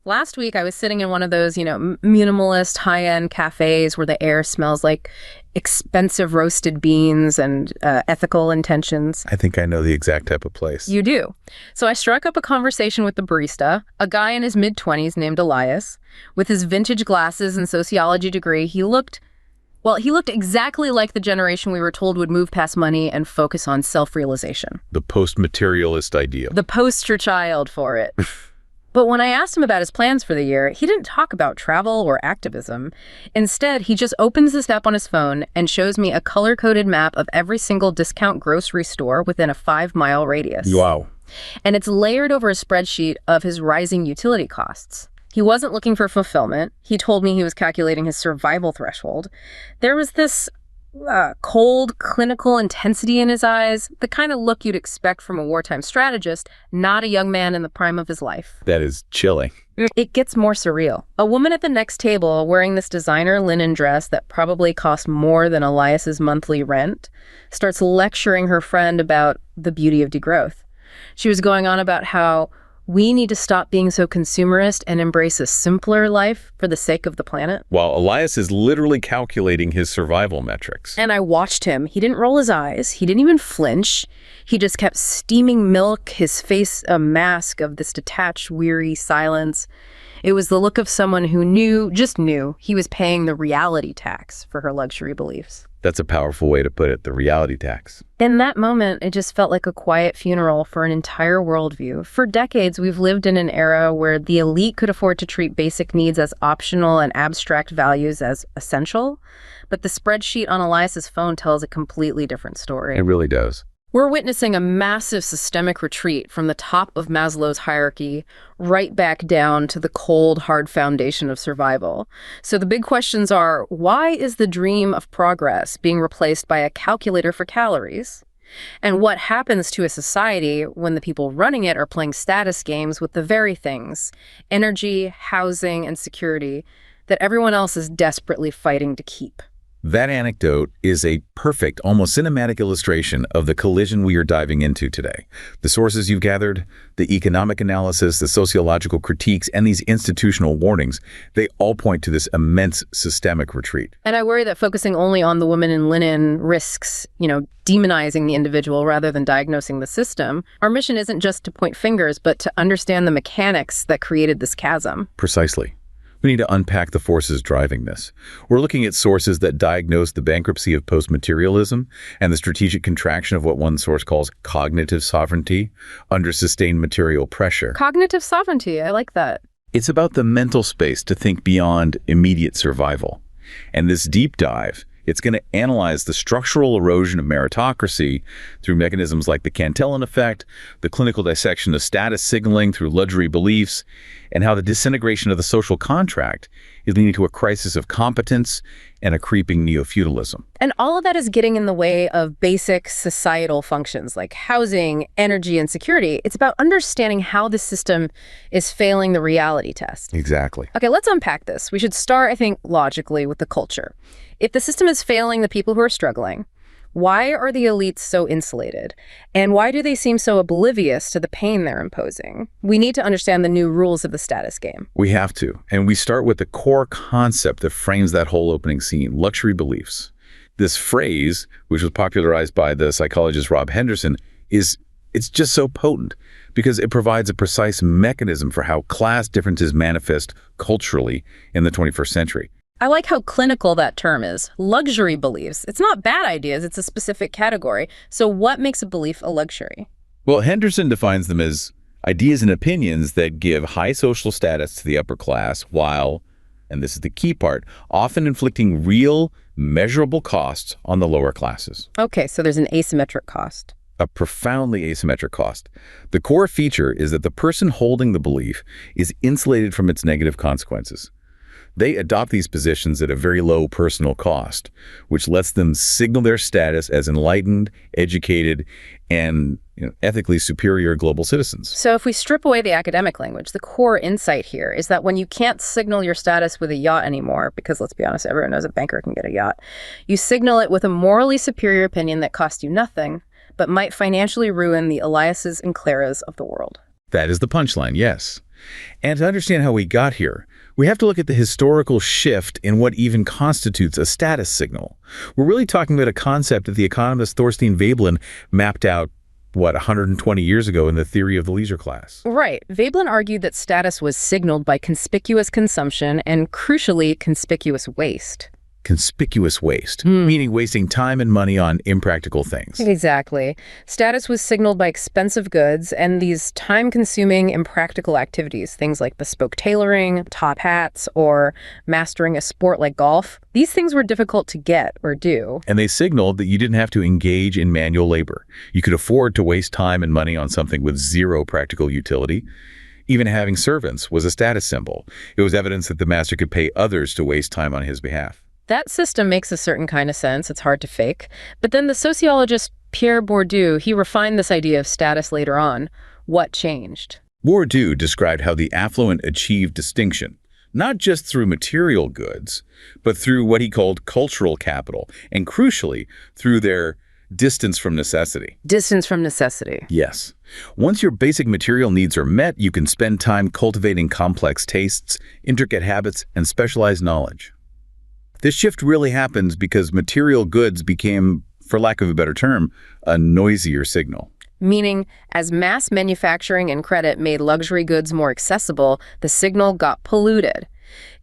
Last week, I was sitting in one of those, minimalist, high-end cafes where the air smells like expensive roasted beans and ethical intentions. I think I know the exact type of place. You do. So I struck up a conversation with the barista, a guy in his mid-20s named Elias. With his vintage glasses and sociology degree, he looked exactly like the generation we were told would move past money and focus on self-realization. The post-materialist idea. The poster child for it. But when I asked him about his plans for the year, he didn't talk about travel or activism. Instead, he just opens this app on his phone and shows me a color-coded map of every single discount grocery store within a 5-mile radius. Wow. And it's layered over a spreadsheet of his rising utility costs. He wasn't looking for fulfillment. He told me he was calculating his survival threshold. There was this cold, clinical intensity in his eyes, the kind of look you'd expect from a wartime strategist, not a young man in the prime of his life. That is chilling. It gets more surreal. A woman at the next table wearing this designer linen dress that probably cost more than Elias's monthly rent starts lecturing her friend about the beauty of degrowth. She was going on about how we need to stop being so consumerist and embrace a simpler life for the sake of the planet. While Elias is literally calculating his survival metrics. And I watched him. He didn't roll his eyes. He didn't even flinch. He just kept steaming milk, his face a mask of this detached, weary silence. It was the look of someone who just knew he was paying the reality tax for her luxury beliefs. That's a powerful way to put it, the reality tax. In that moment, it just felt like a quiet funeral for an entire worldview. For decades, we've lived in an era where the elite could afford to treat basic needs as optional and abstract values as essential. But the spreadsheet on Elias's phone tells a completely different story. It really does. We're witnessing a massive systemic retreat from the top of Maslow's hierarchy right back down to the cold, hard foundation of survival. So the big questions are, why is the dream of progress being replaced by a calculator for calories? And what happens to a society when the people running it are playing status games with the very things, energy, housing, and security, that everyone else is desperately fighting to keep? That anecdote is a perfect, almost cinematic illustration of the collision we are diving into today. The sources you've gathered, the economic analysis, the sociological critiques, and these institutional warnings, they all point to this immense systemic retreat. And I worry that focusing only on the woman in linen risks, demonizing the individual rather than diagnosing the system. Our mission isn't just to point fingers, but to understand the mechanics that created this chasm. Precisely. We need to unpack the forces driving this. We're looking at sources that diagnose the bankruptcy of post-materialism and the strategic contraction of what one source calls cognitive sovereignty under sustained material pressure. Cognitive sovereignty, I like that. It's about the mental space to think beyond immediate survival. And this deep dive, it's going to analyze the structural erosion of meritocracy through mechanisms like the Cantillon Effect, the clinical dissection of status signaling through luxury beliefs, and how the disintegration of the social contract is leading to a crisis of competence and a creeping neo-feudalism. And all of that is getting in the way of basic societal functions like housing, energy, and security. It's about understanding how the system is failing the reality test. Exactly. Okay, let's unpack this. We should start, I think, logically with the culture. If the system is failing the people who are struggling, why are the elites so insulated? And why do they seem so oblivious to the pain they're imposing? We need to understand the new rules of the status game. We have to. And we start with the core concept that frames that whole opening scene, luxury beliefs. This phrase, which was popularized by the psychologist Rob Henderson, it's just so potent because it provides a precise mechanism for how class differences manifest culturally in the 21st century. I like how clinical that term is. Luxury beliefs. It's not bad ideas, it's a specific category. So what makes a belief a luxury? Well, Henderson defines them as ideas and opinions that give high social status to the upper class while, and this is the key part, often inflicting real, measurable costs on the lower classes. Okay, so there's an asymmetric cost. A profoundly asymmetric cost. The core feature is that the person holding the belief is insulated from its negative consequences. They adopt these positions at a very low personal cost, which lets them signal their status as enlightened, educated, and ethically superior global citizens. So if we strip away the academic language, the core insight here is that when you can't signal your status with a yacht anymore, because let's be honest, everyone knows a banker can get a yacht, you signal it with a morally superior opinion that costs you nothing, but might financially ruin the Eliases and Claras of the world. That is the punchline, yes. And to understand how we got here, we have to look at the historical shift in what even constitutes a status signal. We're really talking about a concept that the economist Thorstein Veblen mapped out, 120 years ago in the theory of the leisure class. Right. Veblen argued that status was signaled by conspicuous consumption and, crucially, conspicuous waste. Conspicuous waste, meaning wasting time and money on impractical things. Exactly. Status was signaled by expensive goods and these time-consuming, impractical activities, things like bespoke tailoring, top hats, or mastering a sport like golf. These things were difficult to get or do. And they signaled that you didn't have to engage in manual labor. You could afford to waste time and money on something with zero practical utility. Even having servants was a status symbol. It was evidence that the master could pay others to waste time on his behalf. That system makes a certain kind of sense. It's hard to fake. But then the sociologist Pierre Bourdieu, he refined this idea of status later on. What changed? Bourdieu described how the affluent achieved distinction, not just through material goods, but through what he called cultural capital, and crucially, through their distance from necessity. Distance from necessity. Yes. Once your basic material needs are met, you can spend time cultivating complex tastes, intricate habits, and specialized knowledge. This shift really happens because material goods became, for lack of a better term, a noisier signal. Meaning, as mass manufacturing and credit made luxury goods more accessible, the signal got polluted.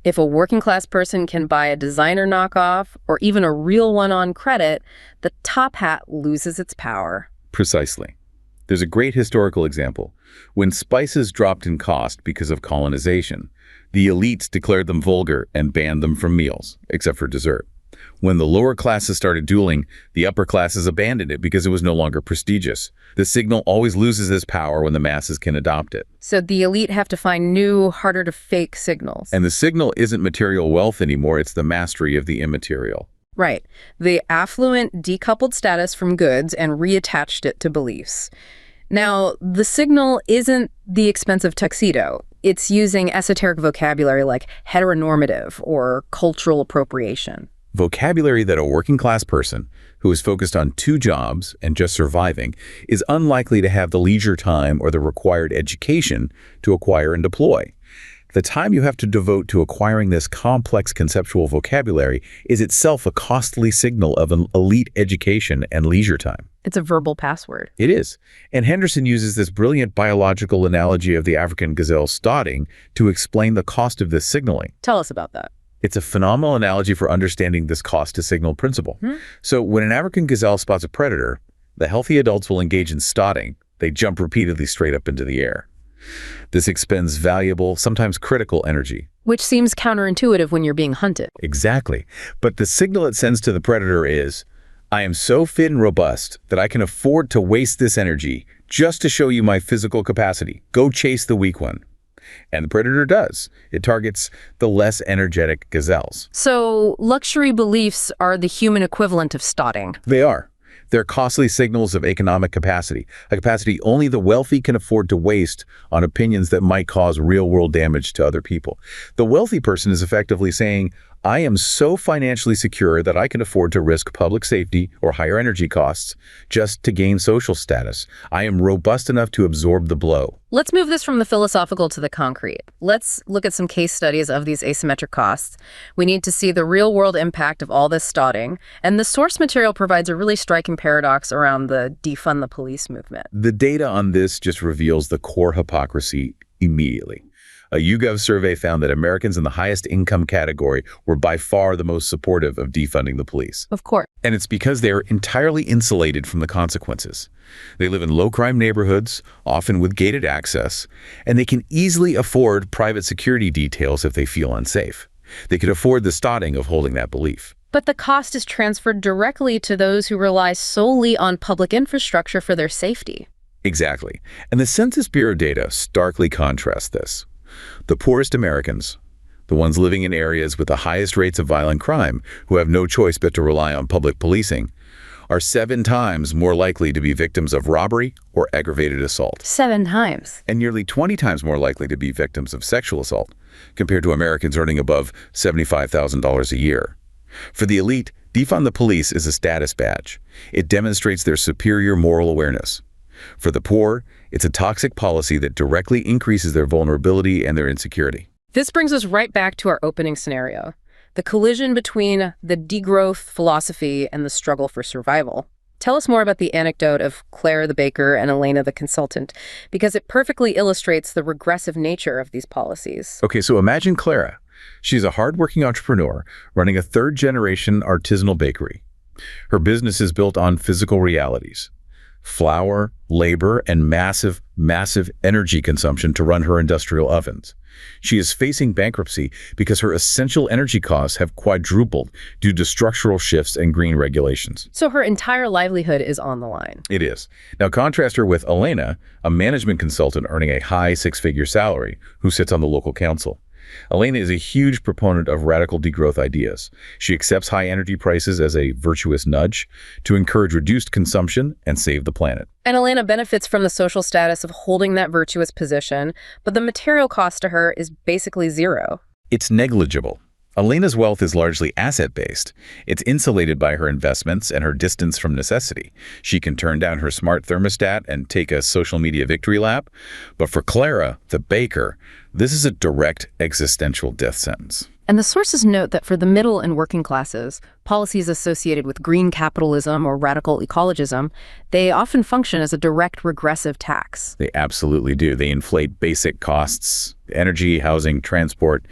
If a working-class person can buy a designer knockoff or even a real one on credit, the top hat loses its power. Precisely. There's a great historical example. When spices dropped in cost because of colonization, the elites declared them vulgar and banned them from meals, except for dessert. When the lower classes started dueling, the upper classes abandoned it because it was no longer prestigious. The signal always loses its power when the masses can adopt it. So the elite have to find new, harder-to-fake signals. And the signal isn't material wealth anymore, it's the mastery of the immaterial. Right. The affluent decoupled status from goods and reattached it to beliefs. Now, the signal isn't the expensive tuxedo. It's using esoteric vocabulary like heteronormative or cultural appropriation. Vocabulary that a working-class person who is focused on 2 jobs and just surviving is unlikely to have the leisure time or the required education to acquire and deploy. The time you have to devote to acquiring this complex conceptual vocabulary is itself a costly signal of an elite education and leisure time. It's a verbal password. It is. And Henderson uses this brilliant biological analogy of the African gazelle stotting to explain the cost of this signaling. Tell us about that. It's a phenomenal analogy for understanding this cost-to-signal principle. So when an African gazelle spots a predator, the healthy adults will engage in stotting. They jump repeatedly straight up into the air. This expends valuable, sometimes critical energy. Which seems counterintuitive when you're being hunted. Exactly. But the signal it sends to the predator is, I am so fit and robust that I can afford to waste this energy just to show you my physical capacity. Go chase the weak one. And the predator does. It targets the less energetic gazelles. So luxury beliefs are the human equivalent of stotting. They are. They're costly signals of economic capacity, a capacity only the wealthy can afford to waste on opinions that might cause real-world damage to other people. The wealthy person is effectively saying, I am so financially secure that I can afford to risk public safety or higher energy costs just to gain social status. I am robust enough to absorb the blow. Let's move this from the philosophical to the concrete. Let's look at some case studies of these asymmetric costs. We need to see the real-world impact of all this stotting, and the source material provides a really striking paradox around the defund the police movement. The data on this just reveals the core hypocrisy immediately. A YouGov survey found that Americans in the highest income category were by far the most supportive of defunding the police. Of course. And it's because they are entirely insulated from the consequences. They live in low-crime neighborhoods, often with gated access, and they can easily afford private security details if they feel unsafe. They could afford the stotting of holding that belief. But the cost is transferred directly to those who rely solely on public infrastructure for their safety. Exactly. And the Census Bureau data starkly contrasts this. The poorest Americans, the ones living in areas with the highest rates of violent crime, who have no choice but to rely on public policing, are 7 times more likely to be victims of robbery or aggravated assault. 7 times. And nearly 20 times more likely to be victims of sexual assault, compared to Americans earning above $75,000 a year. For the elite, defund the police is a status badge. It demonstrates their superior moral awareness. For the poor, It's a toxic policy that directly increases their vulnerability and their insecurity. This brings us right back to our opening scenario, the collision between the degrowth philosophy and the struggle for survival. Tell us more about the anecdote of Clara the baker and Elena the consultant, because it perfectly illustrates the regressive nature of these policies. Okay, so imagine Clara. She's a hardworking entrepreneur running a third-generation artisanal bakery. Her business is built on physical realities: flour, labor, and massive energy consumption to run her industrial ovens. She is facing bankruptcy because her essential energy costs have quadrupled due to structural shifts and green regulations. So her entire livelihood is on the line. It is. Now contrast her with Elena, a management consultant earning a high six-figure salary, who sits on the local council. Elena is a huge proponent of radical degrowth ideas. She accepts high energy prices as a virtuous nudge to encourage reduced consumption and save the planet. And Elena benefits from the social status of holding that virtuous position, but the material cost to her is basically zero. It's negligible. Elena's wealth is largely asset-based. It's insulated by her investments and her distance from necessity. She can turn down her smart thermostat and take a social media victory lap. But for Clara, the baker, this is a direct existential death sentence. And the sources note that for the middle and working classes, policies associated with green capitalism or radical ecologism, they often function as a direct regressive tax. They absolutely do. They inflate basic costs, energy, housing, transport,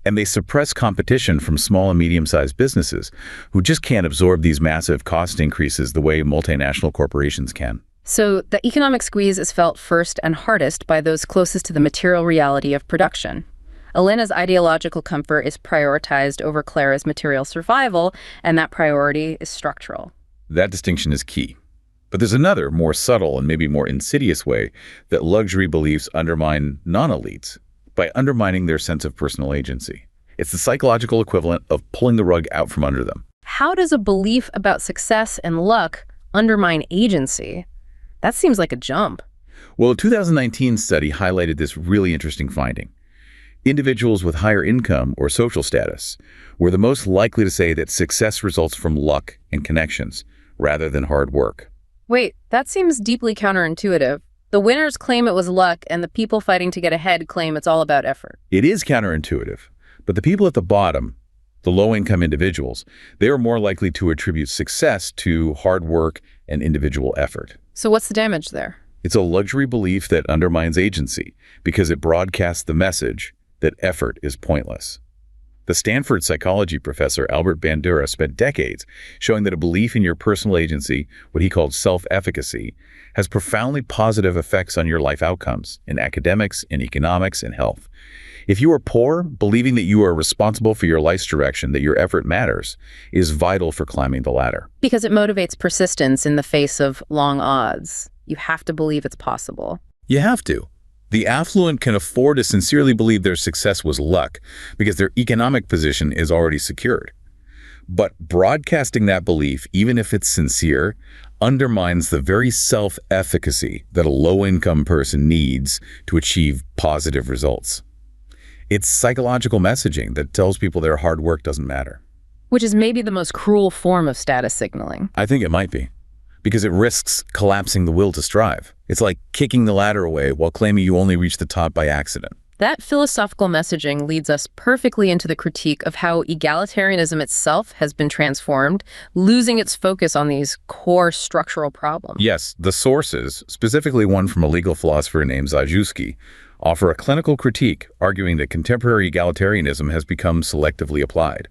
and they suppress competition from small and medium-sized businesses who just can't absorb these massive cost increases the way multinational corporations can. So the economic squeeze is felt first and hardest by those closest to the material reality of production. Elena's ideological comfort is prioritized over Clara's material survival, and that priority is structural. That distinction is key. But there's another, more subtle and maybe more insidious way that luxury beliefs undermine non-elites, by undermining their sense of personal agency. It's the psychological equivalent of pulling the rug out from under them. How does a belief about success and luck undermine agency? That seems like a jump. Well, a 2019 study highlighted this really interesting finding. Individuals with higher income or social status were the most likely to say that success results from luck and connections rather than hard work. Wait, that seems deeply counterintuitive. The winners claim it was luck, and the people fighting to get ahead claim it's all about effort. It is counterintuitive, but the people at the bottom, the low-income individuals, they are more likely to attribute success to hard work and individual effort. So what's the damage there? It's a luxury belief that undermines agency because it broadcasts the message that effort is pointless. The Stanford psychology professor Albert Bandura spent decades showing that a belief in your personal agency, what he called self-efficacy, has profoundly positive effects on your life outcomes in academics, in economics, and health. If you are poor, believing that you are responsible for your life's direction, that your effort matters, is vital for climbing the ladder. Because it motivates persistence in the face of long odds. You have to believe it's possible. You have to. The affluent can afford to sincerely believe their success was luck because their economic position is already secured. But broadcasting that belief, even if it's sincere, undermines the very self-efficacy that a low-income person needs to achieve positive results. It's psychological messaging that tells people their hard work doesn't matter. Which is maybe the most cruel form of status signaling. I think it might be, because it risks collapsing the will to strive. It's like kicking the ladder away while claiming you only reached the top by accident. That philosophical messaging leads us perfectly into the critique of how egalitarianism itself has been transformed, losing its focus on these core structural problems. Yes, the sources, specifically one from a legal philosopher named Zajewski, offer a clinical critique arguing that contemporary egalitarianism has become selectively applied.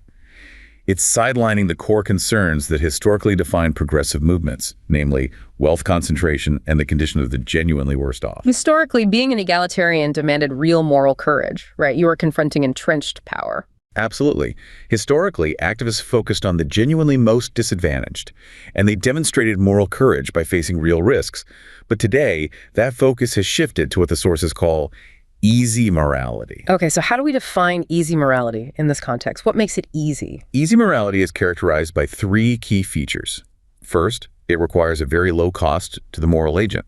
It's sidelining the core concerns that historically define progressive movements, namely wealth concentration and the condition of the genuinely worst off. Historically, being an egalitarian demanded real moral courage, right? You were confronting entrenched power. Absolutely. Historically, activists focused on the genuinely most disadvantaged, and they demonstrated moral courage by facing real risks. But today, that focus has shifted to what the sources call easy morality. Okay, so how do we define easy morality in this context? What makes it easy? Easy morality is characterized by three key features. First, it requires a very low cost to the moral agent.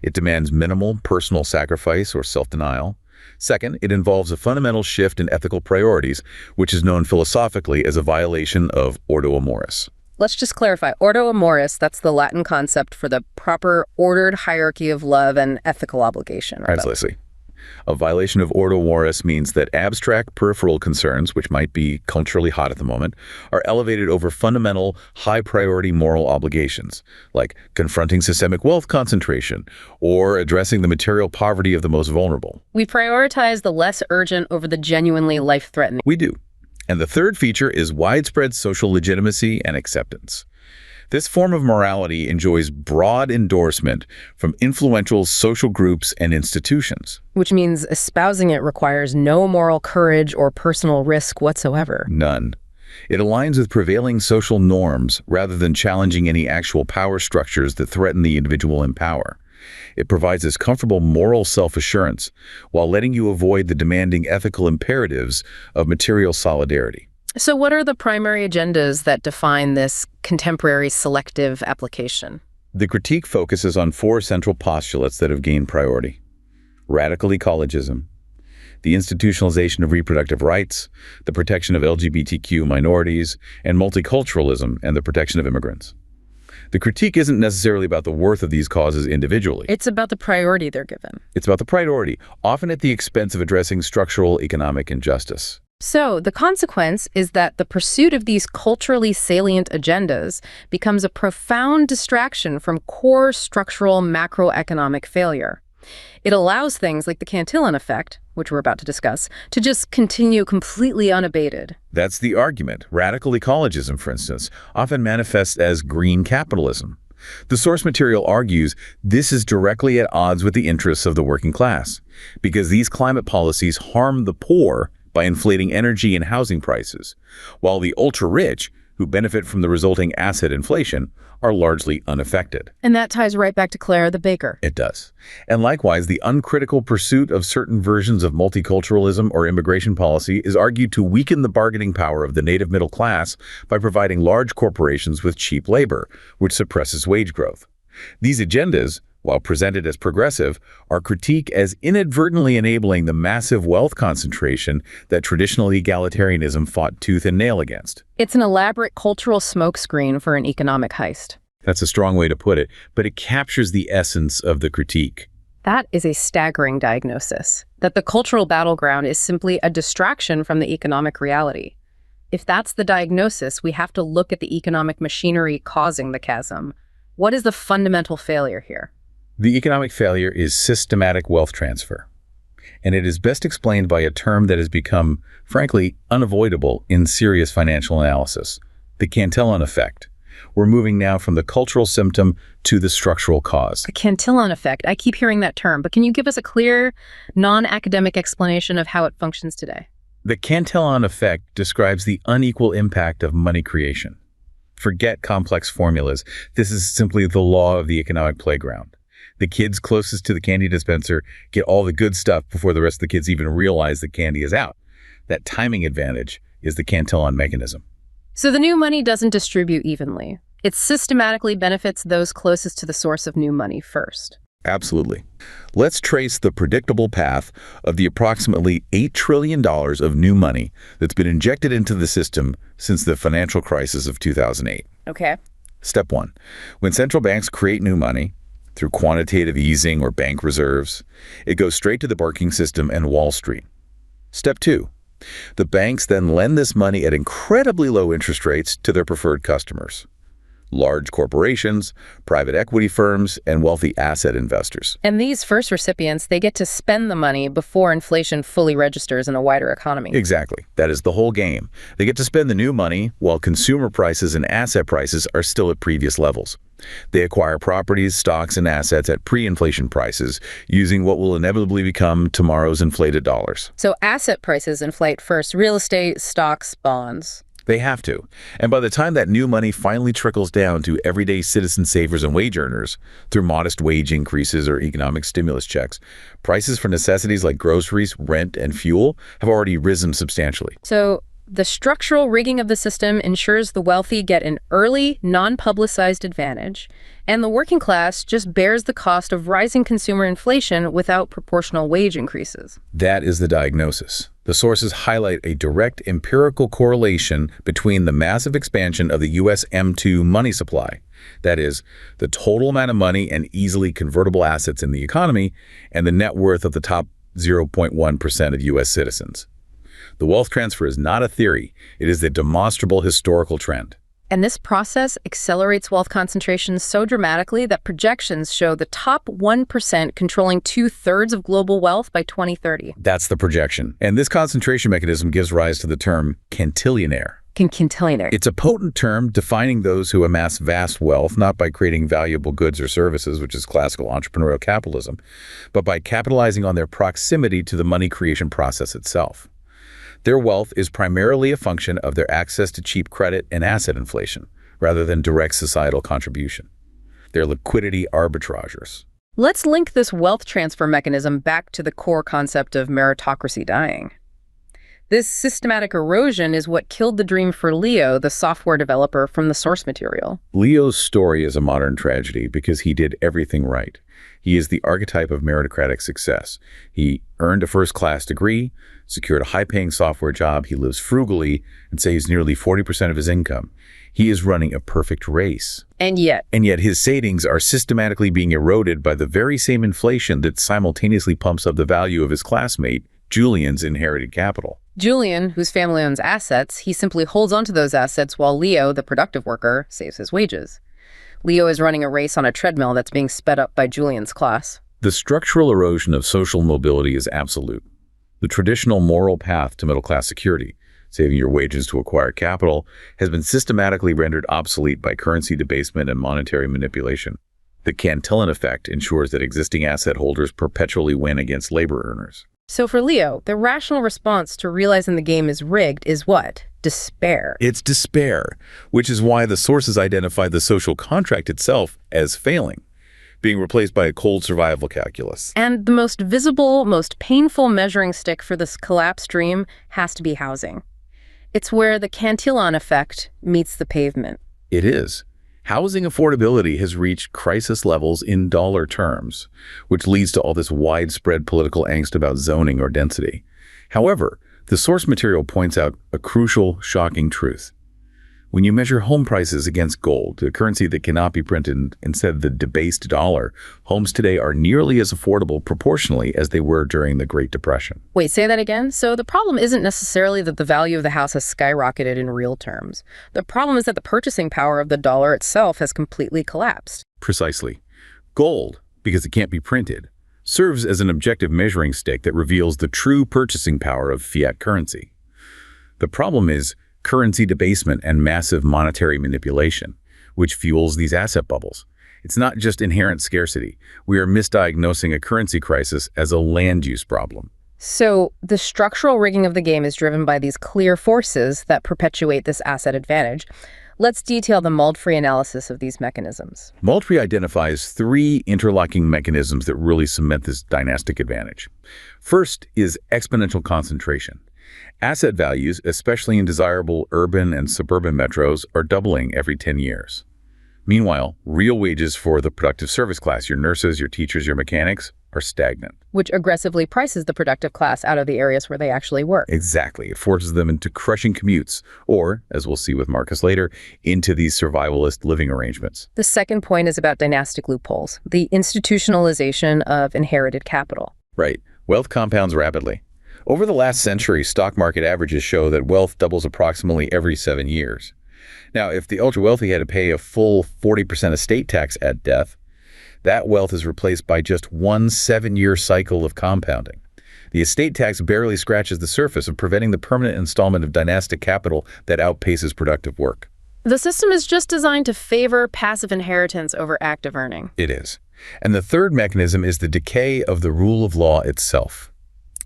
It demands minimal personal sacrifice or self-denial. Second, it involves a fundamental shift in ethical priorities, which is known philosophically as a violation of ordo amoris. let's just clarify. Ordo amoris, that's the Latin concept for the proper ordered hierarchy of love and ethical obligation. Right? Precisely. A violation of ordo amoris means that abstract peripheral concerns, which might be culturally hot at the moment, are elevated over fundamental, high-priority moral obligations, like confronting systemic wealth concentration or addressing the material poverty of the most vulnerable. We prioritize the less urgent over the genuinely life-threatening. We do. And the third feature is widespread social legitimacy and acceptance. This form of morality enjoys broad endorsement from influential social groups and institutions. Which means espousing it requires no moral courage or personal risk whatsoever. None. It aligns with prevailing social norms rather than challenging any actual power structures that threaten the individual in power. It provides this comfortable moral self-assurance while letting you avoid the demanding ethical imperatives of material solidarity. So what are the primary agendas that define this contemporary selective application? The critique focuses on four central postulates that have gained priority: radical ecologism, the institutionalization of reproductive rights, the protection of LGBTQ minorities, and multiculturalism and the protection of immigrants. The critique isn't necessarily about the worth of these causes individually. It's about the priority they're given. It's about the priority, often at the expense of addressing structural economic injustice. So the consequence is that the pursuit of these culturally salient agendas becomes a profound distraction from core structural macroeconomic failure. It allows things like the Cantillon Effect, which we're about to discuss, to just continue completely unabated. That's the argument. Radical ecologism, for instance, often manifests as green capitalism. The source material argues this is directly at odds with the interests of the working class, because these climate policies harm the poor by inflating energy and housing prices, while the ultra-rich, who benefit from the resulting asset inflation, are largely unaffected. And that ties right back to Clara the baker. It does. And likewise, the uncritical pursuit of certain versions of multiculturalism or immigration policy is argued to weaken the bargaining power of the native middle class by providing large corporations with cheap labor, which suppresses wage growth. These agendas, while presented as progressive, are critiqued as inadvertently enabling the massive wealth concentration that traditional egalitarianism fought tooth and nail against. It's an elaborate cultural smokescreen for an economic heist. That's a strong way to put it, but it captures the essence of the critique. That is a staggering diagnosis, that the cultural battleground is simply a distraction from the economic reality. If that's the diagnosis, we have to look at the economic machinery causing the chasm. What is the fundamental failure here? The economic failure is systematic wealth transfer, and it is best explained by a term that has become, frankly, unavoidable in serious financial analysis: the Cantillon Effect. We're moving now from the cultural symptom to the structural cause. The Cantillon Effect. I keep hearing that term, but can you give us a clear, non-academic explanation of how it functions today? The Cantillon Effect describes the unequal impact of money creation. Forget complex formulas. This is simply the law of the economic playground. The kids closest to the candy dispenser get all the good stuff before the rest of the kids even realize the candy is out. That timing advantage is the Cantillon mechanism. So the new money doesn't distribute evenly. It systematically benefits those closest to the source of new money first. Absolutely. Let's trace the predictable path of the approximately $8 trillion of new money that's been injected into the system since the financial crisis of 2008. Okay. Step 1. When central banks create new money, through quantitative easing or bank reserves, it goes straight to the banking system and Wall Street. Step 2. The banks then lend this money at incredibly low interest rates to their preferred customers: large corporations, private equity firms, and wealthy asset investors. And these first recipients, they get to spend the money before inflation fully registers in a wider economy. Exactly. That is the whole game. They get to spend the new money while consumer prices and asset prices are still at previous levels. They acquire properties, stocks, and assets at pre-inflation prices using what will inevitably become tomorrow's inflated dollars. So asset prices inflate first: real estate, stocks, bonds. They have to. And by the time that new money finally trickles down to everyday citizen savers and wage earners through modest wage increases or economic stimulus checks, prices for necessities like groceries, rent, and fuel have already risen substantially. So The structural rigging of the system ensures the wealthy get an early, non-publicized advantage, and the working class just bears the cost of rising consumer inflation without proportional wage increases. That is the diagnosis. The sources highlight a direct empirical correlation between the massive expansion of the U.S. M2 money supply, that is, the total amount of money and easily convertible assets in the economy, and the net worth of the top 0.1% of U.S. citizens. The wealth transfer is not a theory, it is the demonstrable historical trend. And this process accelerates wealth concentration so dramatically that projections show the top 1% controlling 2/3 of global wealth by 2030. That's the projection. And this concentration mechanism gives rise to the term cantillionaire. Cantillionaire. It's a potent term defining those who amass vast wealth, not by creating valuable goods or services, which is classical entrepreneurial capitalism, but by capitalizing on their proximity to the money creation process itself. Their wealth is primarily a function of their access to cheap credit and asset inflation, rather than direct societal contribution. They're liquidity arbitrageurs. Let's link this wealth transfer mechanism back to the core concept of meritocracy dying. This systematic erosion is what killed the dream for Leo, the software developer, from the source material. Leo's story is a modern tragedy because he did everything right. He is the archetype of meritocratic success. He earned a first-class degree, secured a high-paying software job, he lives frugally, and saves nearly 40% of his income. He is running a perfect race. And yet his savings are systematically being eroded by the very same inflation that simultaneously pumps up the value of his classmate, Julian's inherited capital. Julian, whose family owns assets, he simply holds onto those assets while Leo, the productive worker, saves his wages. Leo is running a race on a treadmill that's being sped up by Julian's class. The structural erosion of social mobility is absolute. The traditional moral path to middle-class security, saving your wages to acquire capital, has been systematically rendered obsolete by currency debasement and monetary manipulation. The Cantillon Effect ensures that existing asset holders perpetually win against labor earners. So for Leo, the rational response to realizing the game is rigged is what? Despair. It's despair, which is why the sources identify the social contract itself as failing, being replaced by a cold survival calculus. And the most visible, most painful measuring stick for this collapsed dream has to be housing. It's where the Cantillon Effect meets the pavement. It is. Housing affordability has reached crisis levels in dollar terms, which leads to all this widespread political angst about zoning or density. However, the source material points out a crucial, shocking truth. When you measure home prices against gold, a currency that cannot be printed instead of the debased dollar, homes today are nearly as affordable proportionally as they were during the Great Depression. Wait, say that again? So the problem isn't necessarily that the value of the house has skyrocketed in real terms. The problem is that the purchasing power of the dollar itself has completely collapsed. Precisely. Gold, because it can't be printed, serves as an objective measuring stick that reveals the true purchasing power of fiat currency. The problem is currency debasement and massive monetary manipulation, which fuels these asset bubbles. It's not just inherent scarcity. We are misdiagnosing a currency crisis as a land use problem. So the structural rigging of the game is driven by these clear forces that perpetuate this asset advantage. Let's detail the Moldfree analysis of these mechanisms. Moldfree identifies three interlocking mechanisms that really cement this dynastic advantage. First is exponential concentration. Asset values, especially in desirable urban and suburban metros, are doubling every 10 years. Meanwhile, real wages for the productive service class, your nurses, your teachers, your mechanics, are stagnant. Which aggressively prices the productive class out of the areas where they actually work. Exactly. It forces them into crushing commutes, or, as we'll see with Marcus later, into these survivalist living arrangements. The second point is about dynastic loopholes, the institutionalization of inherited capital. Right. Wealth compounds rapidly. Over the last century, stock market averages show that wealth doubles approximately every 7 years. Now, if the ultra-wealthy had to pay a full 40% estate tax at death, that wealth is replaced by just one 7-year cycle of compounding. The estate tax barely scratches the surface of preventing the permanent installment of dynastic capital that outpaces productive work. The system is just designed to favor passive inheritance over active earning. It is. And the third mechanism is the decay of the rule of law itself.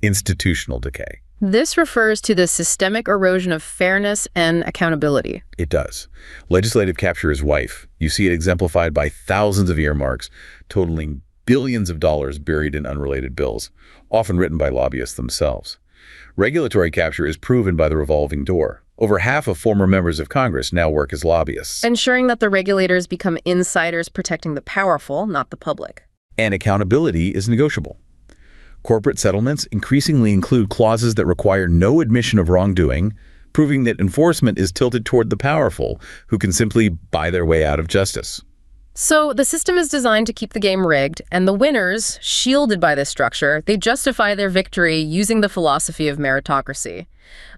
Institutional decay. This refers to the systemic erosion of fairness and accountability. It does. Legislative capture is rife. You see it exemplified by thousands of earmarks, totaling billions of dollars buried in unrelated bills, often written by lobbyists themselves. Regulatory capture is proven by the revolving door. Over half of former members of Congress now work as lobbyists. Ensuring that the regulators become insiders protecting the powerful, not the public. And accountability is negotiable. Corporate settlements increasingly include clauses that require no admission of wrongdoing, proving that enforcement is tilted toward the powerful, who can simply buy their way out of justice. So the system is designed to keep the game rigged, and the winners, shielded by this structure, they justify their victory using the philosophy of meritocracy.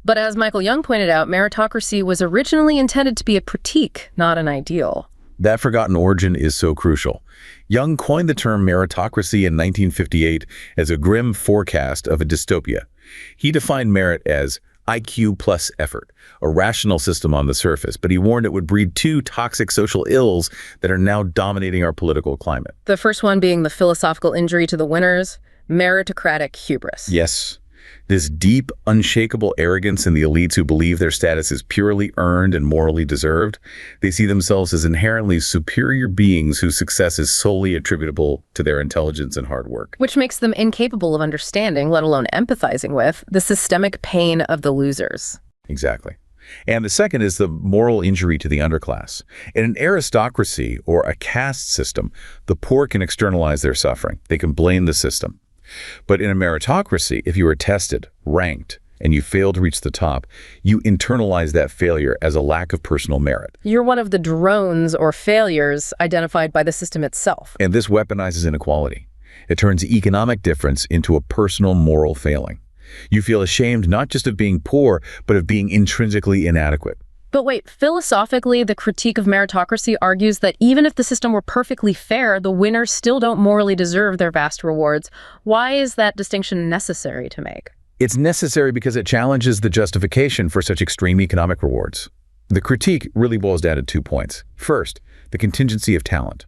But as Michael Young pointed out, meritocracy was originally intended to be a critique, not an ideal. That forgotten origin is so crucial. Young coined the term meritocracy in 1958 as a grim forecast of a dystopia. He defined merit as IQ plus effort, a rational system on the surface, but he warned it would breed two toxic social ills that are now dominating our political climate. The first one being the philosophical injury to the winners, meritocratic hubris. Yes, this deep, unshakable arrogance in the elites who believe their status is purely earned and morally deserved. They see themselves as inherently superior beings whose success is solely attributable to their intelligence and hard work. Which makes them incapable of understanding, let alone empathizing with, the systemic pain of the losers. Exactly. And the second is the moral injury to the underclass. In an aristocracy or a caste system, the poor can externalize their suffering. They can blame the system. But in a meritocracy, if you are tested, ranked, and you fail to reach the top, you internalize that failure as a lack of personal merit. You're one of the drones or failures identified by the system itself. And this weaponizes inequality. It turns economic difference into a personal moral failing. You feel ashamed not just of being poor, but of being intrinsically inadequate. But wait, philosophically, the critique of meritocracy argues that even if the system were perfectly fair, the winners still don't morally deserve their vast rewards. Why is that distinction necessary to make? It's necessary because it challenges the justification for such extreme economic rewards. The critique really boils down to 2 points. First, the contingency of talent.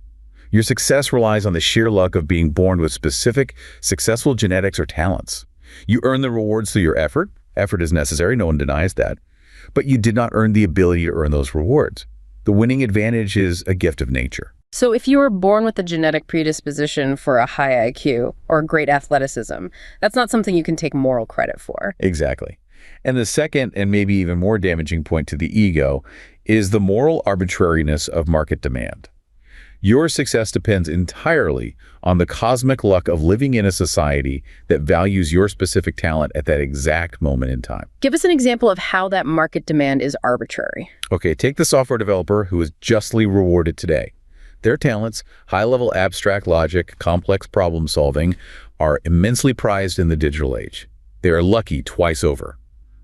Your success relies on the sheer luck of being born with specific, successful genetics or talents. You earn the rewards through your effort. Effort is necessary, no one denies that. But you did not earn the ability to earn those rewards. The winning advantage is a gift of nature. So if you were born with a genetic predisposition for a high IQ or great athleticism, that's not something you can take moral credit for. Exactly. And the second, and maybe even more damaging point to the ego, is the moral arbitrariness of market demand. Your success depends entirely on the cosmic luck of living in a society that values your specific talent at that exact moment in time. Give us an example of how that market demand is arbitrary. Okay, take the software developer who is justly rewarded today. Their talents, high-level abstract logic, complex problem solving, are immensely prized in the digital age. They are lucky twice over.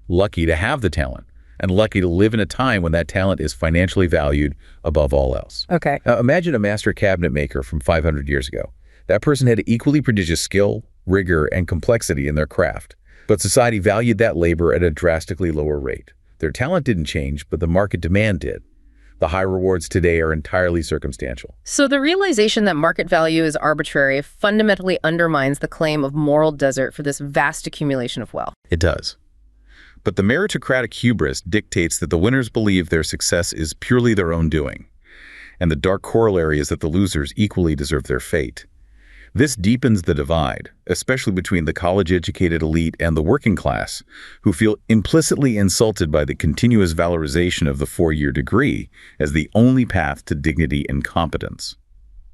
Lucky to have the talent, and lucky to live in a time when that talent is financially valued above all else. Okay. Now, imagine a master cabinet maker from 500 years ago. That person had equally prodigious skill, rigor, and complexity in their craft. But society valued that labor at a drastically lower rate. Their talent didn't change, but the market demand did. The high rewards today are entirely circumstantial. So the realization that market value is arbitrary fundamentally undermines the claim of moral desert for this vast accumulation of wealth. It does. But the meritocratic hubris dictates that the winners believe their success is purely their own doing. And the dark corollary is that the losers equally deserve their fate. This deepens the divide, especially between the college-educated elite and the working class, who feel implicitly insulted by the continuous valorization of the 4-year degree as the only path to dignity and competence.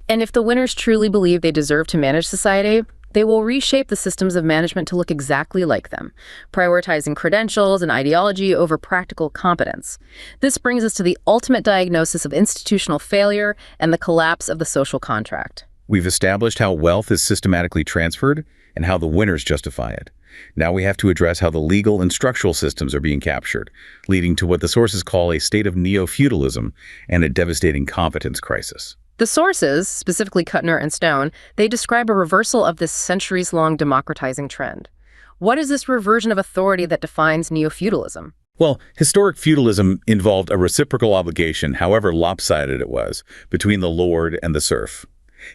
And if the winners truly believe they deserve to manage society, they will reshape the systems of management to look exactly like them, prioritizing credentials and ideology over practical competence. This brings us to the ultimate diagnosis of institutional failure and the collapse of the social contract. We've established how wealth is systematically transferred and how the winners justify it. Now we have to address how the legal and structural systems are being captured, leading to what the sources call a state of neo-feudalism and a devastating competence crisis. The sources, specifically Kuttner and Stone, they describe a reversal of this centuries-long democratizing trend. What is this reversion of authority that defines neo-feudalism? Well, historic feudalism involved a reciprocal obligation, however lopsided it was, between the lord and the serf.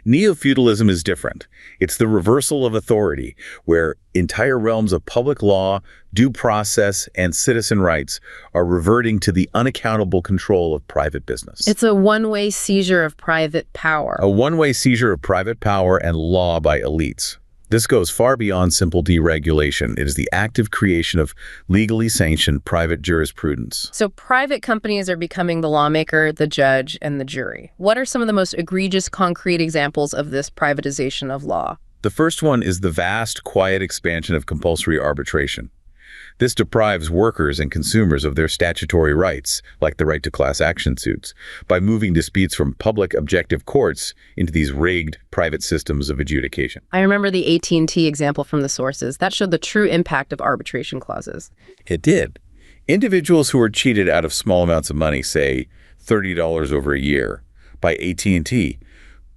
Neo-feudalism is different. It's the reversal of authority, where entire realms of public law, due process, and citizen rights are reverting to the unaccountable control of private business. It's a one-way seizure of private power. A one-way seizure of private power and law by elites. This goes far beyond simple deregulation. It is the active creation of legally sanctioned private jurisprudence. So private companies are becoming the lawmaker, the judge, and the jury. What are some of the most egregious concrete examples of this privatization of law? The first one is the vast, quiet expansion of compulsory arbitration. This deprives workers and consumers of their statutory rights, like the right to class action suits, by moving disputes from public objective courts into these rigged private systems of adjudication. I remember the AT&T example from the sources. That showed the true impact of arbitration clauses. It did. Individuals who were cheated out of small amounts of money, say $30 over a year, by AT&T,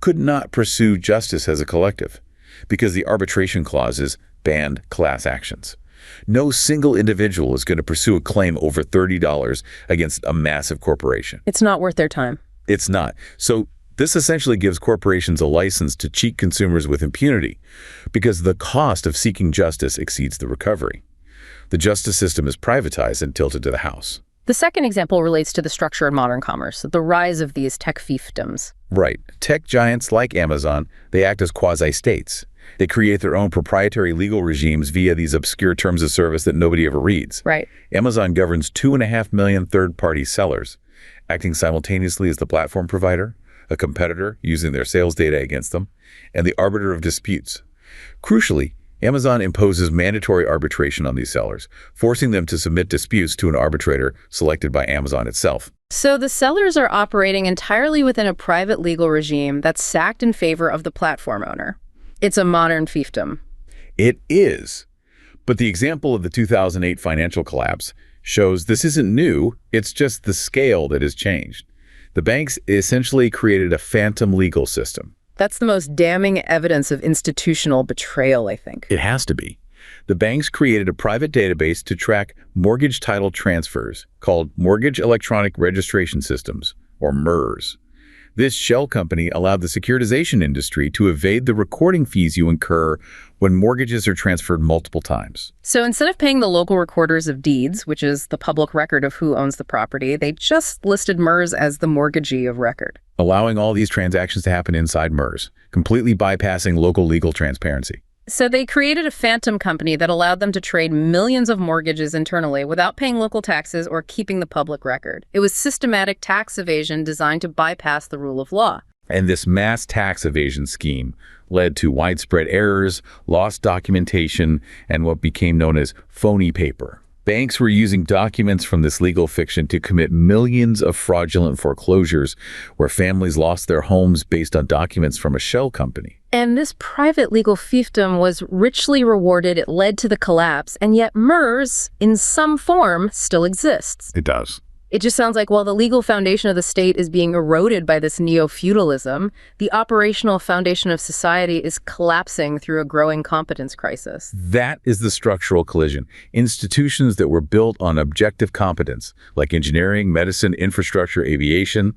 could not pursue justice as a collective because the arbitration clauses banned class actions. No single individual is going to pursue a claim over $30 against a massive corporation. It's not worth their time. It's not. So this essentially gives corporations a license to cheat consumers with impunity because the cost of seeking justice exceeds the recovery. The justice system is privatized and tilted to the house. The second example relates to the structure of modern commerce, the rise of these tech fiefdoms. Right. Tech giants like Amazon, they act as quasi-states. They create their own proprietary legal regimes via these obscure terms of service that nobody ever reads. Right. Amazon governs 2.5 million third-party sellers, acting simultaneously as the platform provider, a competitor using their sales data against them, and the arbiter of disputes. Crucially, Amazon imposes mandatory arbitration on these sellers, forcing them to submit disputes to an arbitrator selected by Amazon itself. So the sellers are operating entirely within a private legal regime that's sacked in favor of the platform owner. It's a modern fiefdom. It is. But the example of the 2008 financial collapse shows this isn't new, it's just the scale that has changed. The banks essentially created a phantom legal system. That's the most damning evidence of institutional betrayal, I think. It has to be. The banks created a private database to track mortgage title transfers called Mortgage Electronic Registration Systems, or MERS. This shell company allowed the securitization industry to evade the recording fees you incur when mortgages are transferred multiple times. So instead of paying the local recorders of deeds, which is the public record of who owns the property, they just listed MERS as the mortgagee of record, allowing all these transactions to happen inside MERS, completely bypassing local legal transparency. So they created a phantom company that allowed them to trade millions of mortgages internally without paying local taxes or keeping the public record. It was systematic tax evasion designed to bypass the rule of law. And this mass tax evasion scheme led to widespread errors, lost documentation, and what became known as phony paper. Banks were using documents from this legal fiction to commit millions of fraudulent foreclosures where families lost their homes based on documents from a shell company. And this private legal fiefdom was richly rewarded. It led to the collapse, and yet MERS, in some form, still exists. It does. It just sounds like while the legal foundation of the state is being eroded by this neo-feudalism, the operational foundation of society is collapsing through a growing competence crisis. That is the structural collision. Institutions that were built on objective competence, like engineering, medicine, infrastructure, aviation,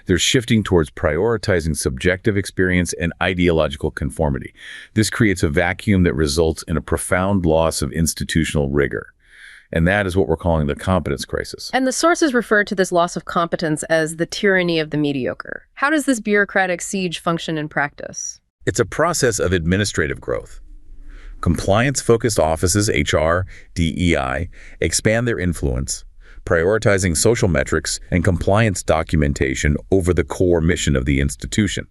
they're shifting towards prioritizing subjective experience and ideological conformity. This creates a vacuum that results in a profound loss of institutional rigor. And that is what we're calling the competence crisis. And the sources refer to this loss of competence as the tyranny of the mediocre. How does this bureaucratic siege function in practice? It's a process of administrative growth. Compliance-focused offices, HR, DEI, expand their influence, prioritizing social metrics and compliance documentation over the core mission of the institution.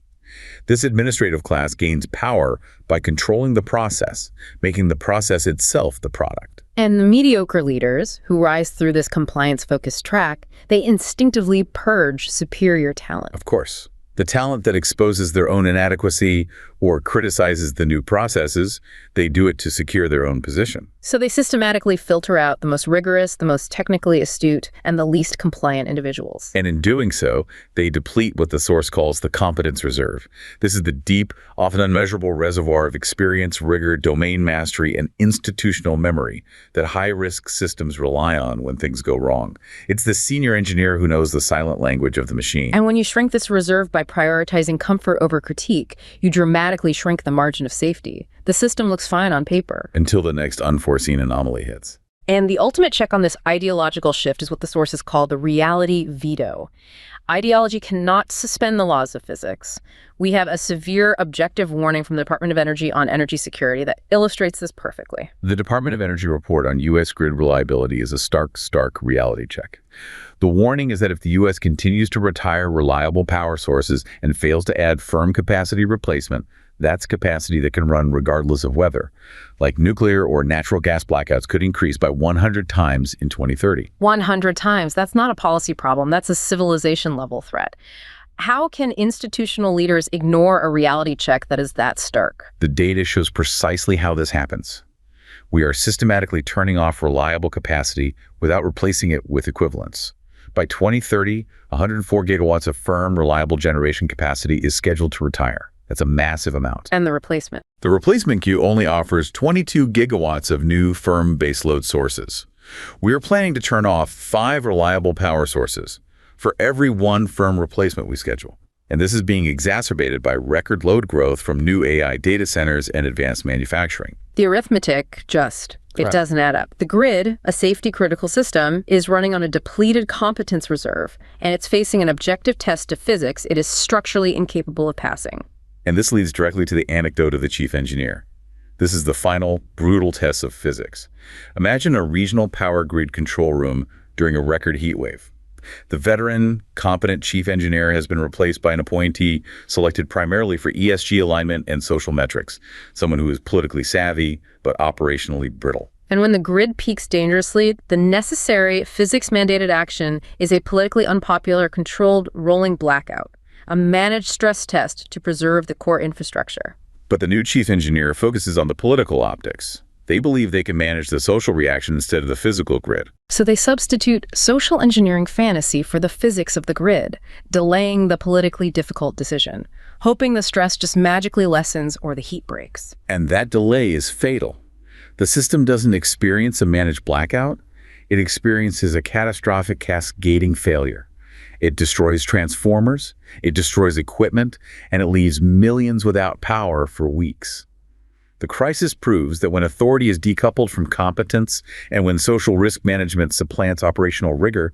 This administrative class gains power by controlling the process, making the process itself the product. And the mediocre leaders, who rise through this compliance-focused track, they instinctively purge superior talent. Of course. The talent that exposes their own inadequacy or criticizes the new processes, they do it to secure their own position. So they systematically filter out the most rigorous, the most technically astute, and the least compliant individuals. And in doing so, they deplete what the source calls the competence reserve. This is the deep, often unmeasurable reservoir of experience, rigor, domain mastery, and institutional memory that high-risk systems rely on when things go wrong. It's the senior engineer who knows the silent language of the machine. And when you shrink this reserve by prioritizing comfort over critique, you dramatically shrink the margin of safety. The system looks fine on paper. Until the next unforeseen anomaly hits. And the ultimate check on this ideological shift is what the sources call the reality veto. Ideology cannot suspend the laws of physics. We have a severe objective warning from the Department of Energy on energy security that illustrates this perfectly. The Department of Energy report on U.S. grid reliability is a stark reality check. The warning is that if the U.S. continues to retire reliable power sources and fails to add firm capacity replacement, that's capacity that can run regardless of weather. Like nuclear or natural gas blackouts could increase by 100 times in 2030. 100 times. That's not a policy problem. That's a civilization-level threat. How can institutional leaders ignore a reality check that is that stark? The data shows precisely how this happens. We are systematically turning off reliable capacity without replacing it with equivalents. By 2030, 104 gigawatts of firm, reliable generation capacity is scheduled to retire. That's a massive amount. And the replacement? The replacement queue only offers 22 gigawatts of new firm baseload sources. We are planning to turn off 5 reliable power sources for every 1 firm replacement we schedule. And this is being exacerbated by record load growth from new AI data centers and advanced manufacturing. The arithmetic it doesn't add up. The grid, a safety-critical system, is running on a depleted competence reserve, and it's facing an objective test of physics it is structurally incapable of passing. And this leads directly to the anecdote of the chief engineer. This is the final, brutal test of physics. Imagine a regional power grid control room during a record heat wave. The veteran, competent chief engineer has been replaced by an appointee selected primarily for ESG alignment and social metrics, someone who is politically savvy but operationally brittle. And when the grid peaks dangerously, the necessary physics-mandated action is a politically unpopular controlled rolling blackout, a managed stress test to preserve the core infrastructure. But the new chief engineer focuses on the political optics. They believe they can manage the social reaction instead of the physical grid. So they substitute social engineering fantasy for the physics of the grid, delaying the politically difficult decision, hoping the stress just magically lessens or the heat breaks. And that delay is fatal. The system doesn't experience a managed blackout. It experiences a catastrophic cascading failure. It destroys transformers, it destroys equipment, and it leaves millions without power for weeks. The crisis proves that when authority is decoupled from competence and when social risk management supplants operational rigor,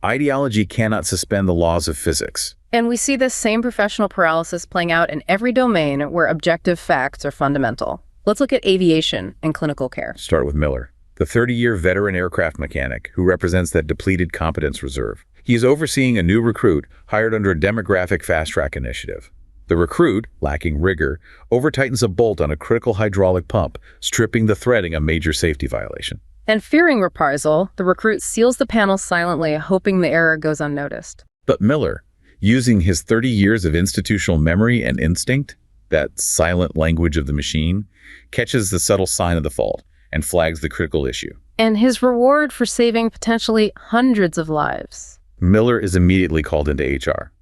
ideology cannot suspend the laws of physics. And we see this same professional paralysis playing out in every domain where objective facts are fundamental. Let's look at aviation and clinical care. Start with Miller, the 30-year veteran aircraft mechanic who represents that depleted competence reserve. He is overseeing a new recruit hired under a demographic fast-track initiative. The recruit, lacking rigor, over-tightens a bolt on a critical hydraulic pump, stripping the threading a major safety violation. And fearing reprisal, the recruit seals the panel silently, hoping the error goes unnoticed. But Miller, using his 30 years of institutional memory and instinct, that silent language of the machine, catches the subtle sign of the fault and flags the critical issue. And his reward for saving potentially hundreds of lives. Miller is immediately called into HR.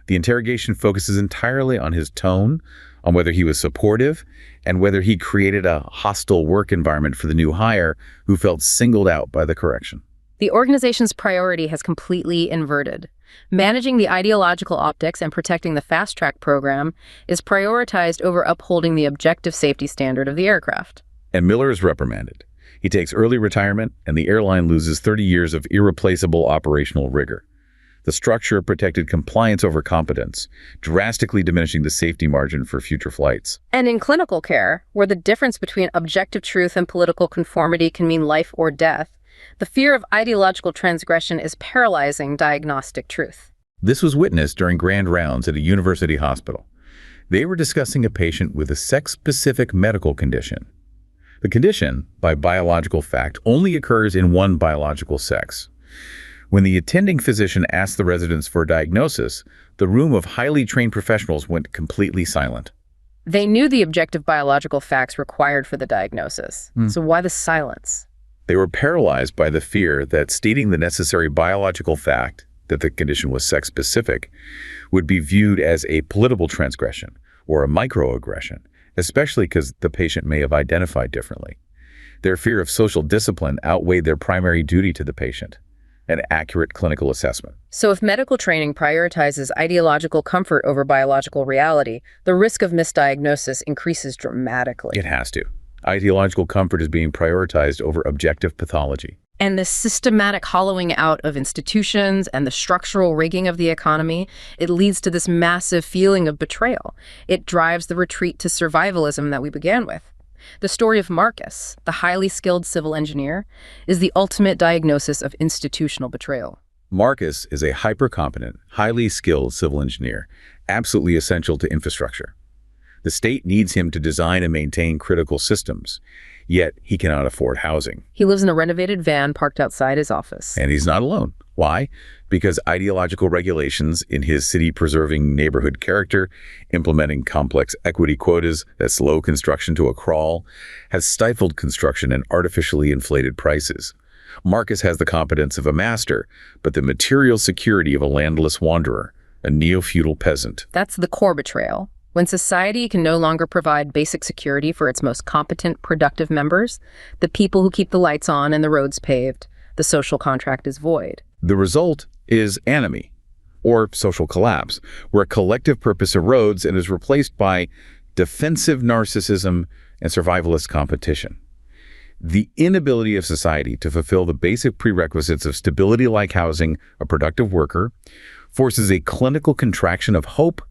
The interrogation focuses entirely on his tone, on whether he was supportive, and whether he created a hostile work environment for the new hire who felt singled out by the correction. The organization's priority has completely inverted. Managing the ideological optics and protecting the fast-track program is prioritized over upholding the objective safety standard of the aircraft. And Miller is reprimanded. He takes early retirement, and the airline loses 30 years of irreplaceable operational rigor. The structure protected compliance over competence, drastically diminishing the safety margin for future flights. And in clinical care, where the difference between objective truth and political conformity can mean life or death, the fear of ideological transgression is paralyzing diagnostic truth. This was witnessed during grand rounds at a university hospital. They were discussing a patient with a sex-specific medical condition. The condition, by biological fact, only occurs in one biological sex. When the attending physician asked the residents for a diagnosis, the room of highly trained professionals went completely silent. They knew the objective biological facts required for the diagnosis. So why the silence? They were paralyzed by the fear that stating the necessary biological fact that the condition was sex-specific would be viewed as a political transgression or a microaggression, especially because the patient may have identified differently. Their fear of social discipline outweighed their primary duty to the patient, an accurate clinical assessment. So if medical training prioritizes ideological comfort over biological reality, the risk of misdiagnosis increases dramatically. It has to. Ideological comfort is being prioritized over objective pathology. And the systematic hollowing out of institutions and the structural rigging of the economy, it leads to this massive feeling of betrayal. It drives the retreat to survivalism that we began with. The story of Marcus, the highly skilled civil engineer, is the ultimate diagnosis of institutional betrayal. Marcus is a hyper-competent, highly skilled civil engineer, absolutely essential to infrastructure. The state needs him to design and maintain critical systems, yet he cannot afford housing. He lives in a renovated van parked outside his office. And he's not alone. Why? Because ideological regulations in his city-preserving neighborhood character, implementing complex equity quotas that slow construction to a crawl, has stifled construction and artificially inflated prices. Marcus has the competence of a master, but the material security of a landless wanderer, a neo-feudal peasant. That's the core betrayal. When society can no longer provide basic security for its most competent, productive members, the people who keep the lights on and the roads paved, the social contract is void. The result is anomie, or social collapse, where a collective purpose erodes and is replaced by defensive narcissism and survivalist competition. The inability of society to fulfill the basic prerequisites of stability like housing, a productive worker, forces a clinical contraction of hope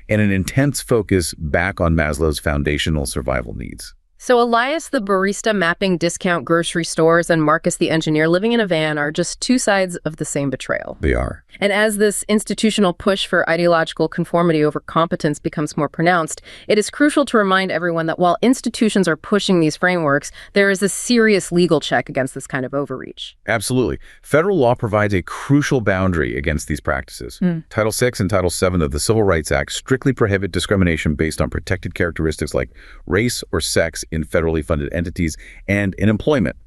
and an intense focus back on Maslow's foundational survival needs. So Elias the barista mapping discount grocery stores and Marcus the engineer living in a van are just two sides of the same betrayal. They are. And as this institutional push for ideological conformity over competence becomes more pronounced, it is crucial to remind everyone that while institutions are pushing these frameworks, there is a serious legal check against this kind of overreach. Absolutely. Federal law provides a crucial boundary against these practices. Title VI and Title VII of the Civil Rights Act strictly prohibit discrimination based on protected characteristics like race or sex in federally funded entities and in employment.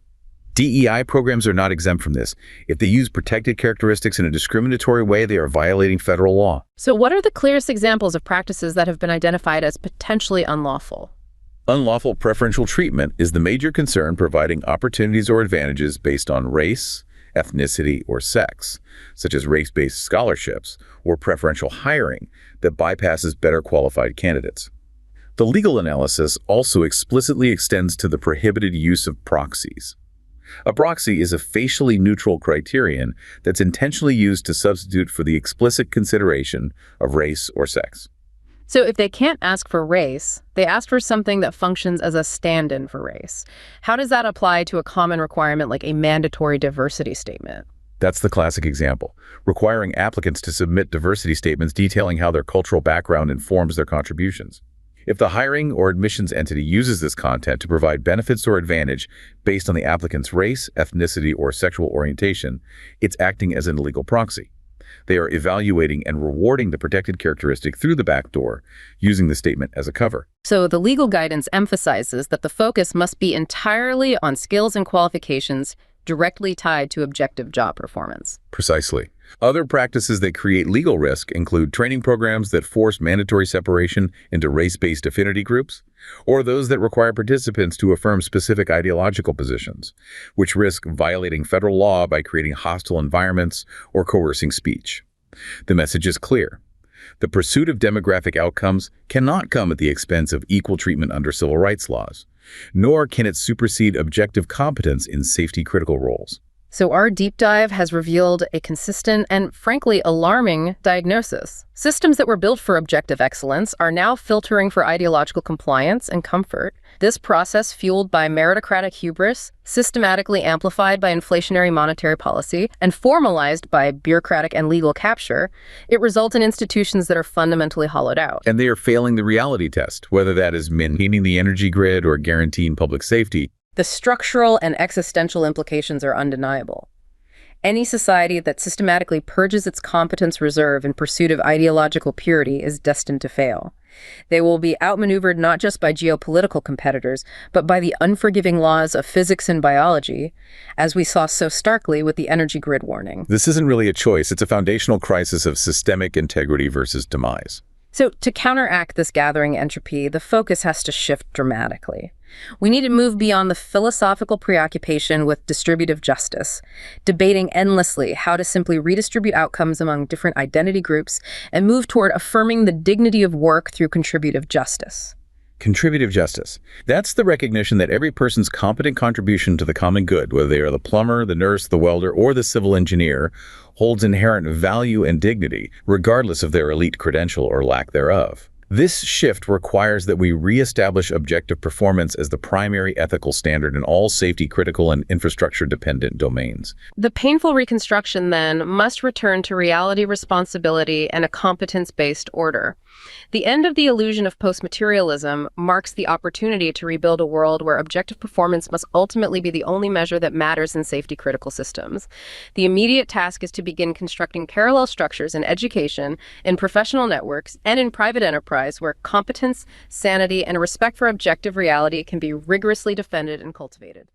DEI programs are not exempt from this. If they use protected characteristics in a discriminatory way, they are violating federal law. So what are the clearest examples of practices that have been identified as potentially unlawful? Unlawful preferential treatment is the major concern, providing opportunities or advantages based on race, ethnicity, or sex, such as race-based scholarships or preferential hiring that bypasses better qualified candidates. The legal analysis also explicitly extends to the prohibited use of proxies. A proxy is a facially neutral criterion that's intentionally used to substitute for the explicit consideration of race or sex. So if they can't ask for race, they ask for something that functions as a stand-in for race. How does that apply to a common requirement like a mandatory diversity statement? That's the classic example, requiring applicants to submit diversity statements detailing how their cultural background informs their contributions. If the hiring or admissions entity uses this content to provide benefits or advantage based on the applicant's race, ethnicity, or sexual orientation, it's acting as an illegal proxy. They are evaluating and rewarding the protected characteristic through the back door, using the statement as a cover. So the legal guidance emphasizes that the focus must be entirely on skills and qualifications directly tied to objective job performance. Precisely. Other practices that create legal risk include training programs that force mandatory separation into race-based affinity groups, or those that require participants to affirm specific ideological positions, which risk violating federal law by creating hostile environments or coercing speech. The message is clear. The pursuit of demographic outcomes cannot come at the expense of equal treatment under civil rights laws, nor can it supersede objective competence in safety-critical roles. So our deep dive has revealed a consistent and, frankly, alarming diagnosis. Systems that were built for objective excellence are now filtering for ideological compliance and comfort. This process, fueled by meritocratic hubris, systematically amplified by inflationary monetary policy, and formalized by bureaucratic and legal capture, it results in institutions that are fundamentally hollowed out. And they are failing the reality test, whether that is maintaining the energy grid or guaranteeing public safety. The structural and existential implications are undeniable. Any society that systematically purges its competence reserve in pursuit of ideological purity is destined to fail. They will be outmaneuvered not just by geopolitical competitors, but by the unforgiving laws of physics and biology, as we saw so starkly with the energy grid warning. This isn't really a choice. It's a foundational crisis of systemic integrity versus demise. So to counteract this gathering entropy, the focus has to shift dramatically. We need to move beyond the philosophical preoccupation with distributive justice, debating endlessly how to simply redistribute outcomes among different identity groups, and move toward affirming the dignity of work through contributive justice. Contributive justice. That's the recognition that every person's competent contribution to the common good, whether they are the plumber, the nurse, the welder, or the civil engineer, holds inherent value and dignity, regardless of their elite credential or lack thereof. This shift requires that we reestablish objective performance as the primary ethical standard in all safety-critical and infrastructure-dependent domains. The painful reconstruction, then, must return to reality, responsibility, and a competence-based order. The end of the illusion of post-materialism marks the opportunity to rebuild a world where objective performance must ultimately be the only measure that matters in safety-critical systems. The immediate task is to begin constructing parallel structures in education, in professional networks, and in private enterprise where competence, sanity, and respect for objective reality can be rigorously defended and cultivated.